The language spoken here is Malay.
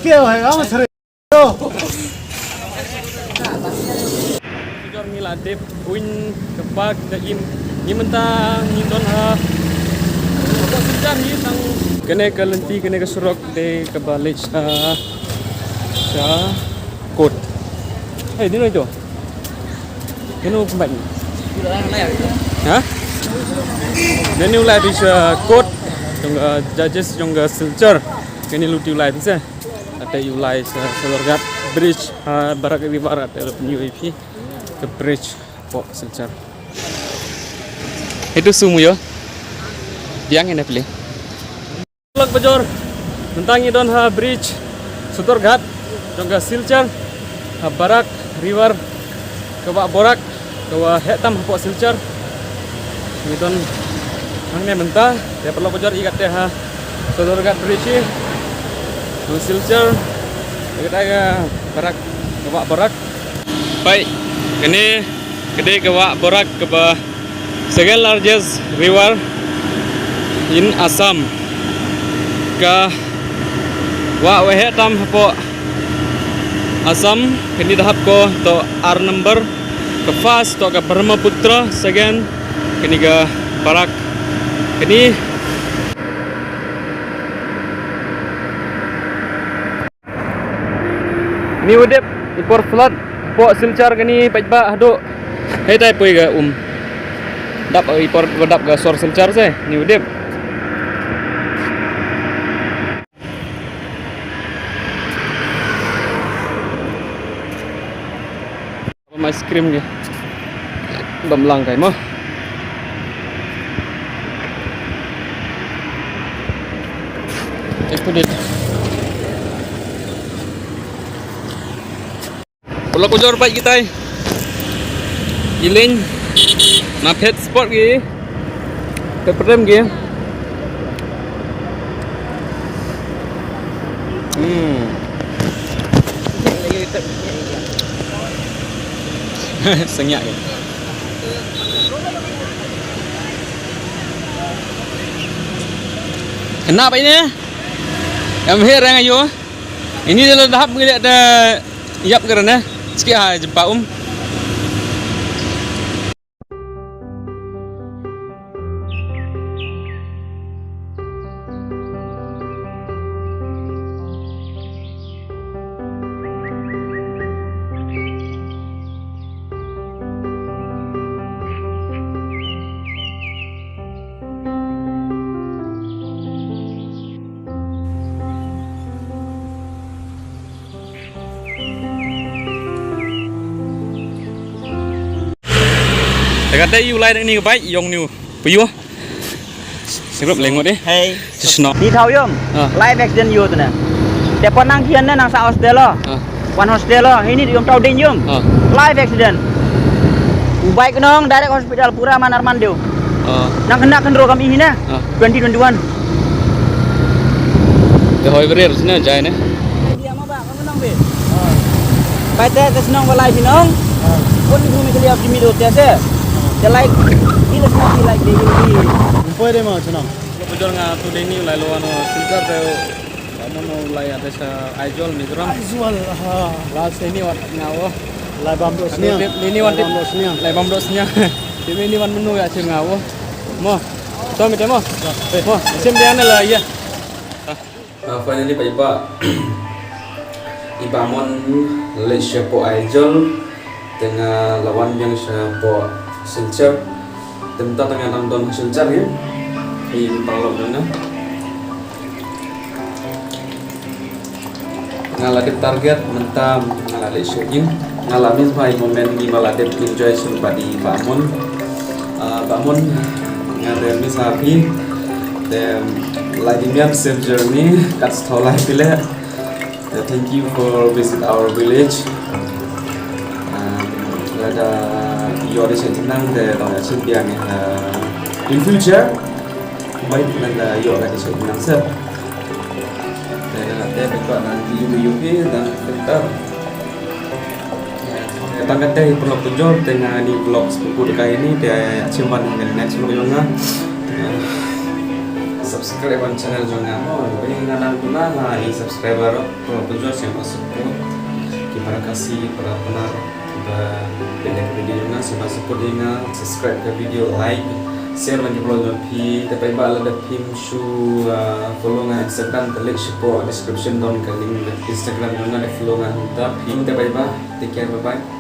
kia hay lắm sợi. Jor ni lah dep win kepak daim ni mentang ni don ha. Apa sejar ni tang kene ke lenti kene ke surok de ke balik sa kot. Di mana itu? Kene pembat ni. Ha? Kene ulai di kot jong judges jong silchar. Kene luti ulai bisa. Ada ulai selorgat bridge barak river ada new IP ke bridge pok silchar. Itu sumu yo. Diang ini pilih. Lok bajor mentangi don ha bridge Sutorghat jongga silchar barak river ke bak borak ke hetam pok silchar. Ini don hangnya mentah dia perlu bajor ikat dia ha Sutorghat bridge silchar kita ke barak ke bak borak. Baik, ini gede ke bak borak ke second largest river in Assam ka wa wehe tam po Assam kini tahap ko to R number ke fast to ke Brahmaputra second kini ke Barak kini ni udep ipor flood po silchar kini pajba hado hetai poi ga dap ipor dap ga sor silchar se ni udep ice cream ke bamlang kai mo pudit pulau kujor baik kita giling na pet spot ke pepperem ke senyak ke kenapa ini yang mahir yang ayo ini dalam tahap melihat ada yap kerana sikit ha jumpa kata you lai ni baik yong ni puyu sebab lengot deh hey snow ni thau yom live accident you tu na te pon nang khian na nang sa hostel lo one hostel lo ini yom tau ding yom live accident baik nong direct hospital pura manarman deu nang kena kendro kami ini na 2021 the hoi berer sini jai ne dia mau ba kamu nong be baik te senong balai sinong pun bumi kali abdi mi do te se the like ini semua like dia ini Poi deh mau cenang. bajor nga tu deni ulai lo ano silchar de amono ulai ada sa Aizol Mizoram Visual ha. last ini wat ngawo Lai bam dos ni. ini wan dos ni. lai bam dosnya ini wan menu ya sim ngawo mo to mi mo sim dia lah ya finally pa ibamon le shepo Aizol dengan lawan yang shepo Silchar tentang dengan nonton Silchar ya di Palembang mana ngalami target mentam ngalami syuting ngalami sampai momen di maladep enjoy di bangun bangun ngalami sapi dan lagi miap safe journey kat sekolah pilih thank you for visit our village ada yo di senang de lo ya sembiang in future baik dengan yo di senang se dan ada dekat nanti UP dan sekitar tangkat teh perlu tujuh dengan di blog buku dekat ini dia simpan dengan next vlog yang subscribe ang channel juga mo. Bagi nga nang guna na i-subscriber ko pujur siya masuport. Terima kasih para penar kita pendek video nga siya support nga subscribe ke video, like, share lagi vlog pi tapi ba ada pim shu follow nga Instagram telik po description don ka link Instagram nga follow nga tapi tapi ba take care, bye bye.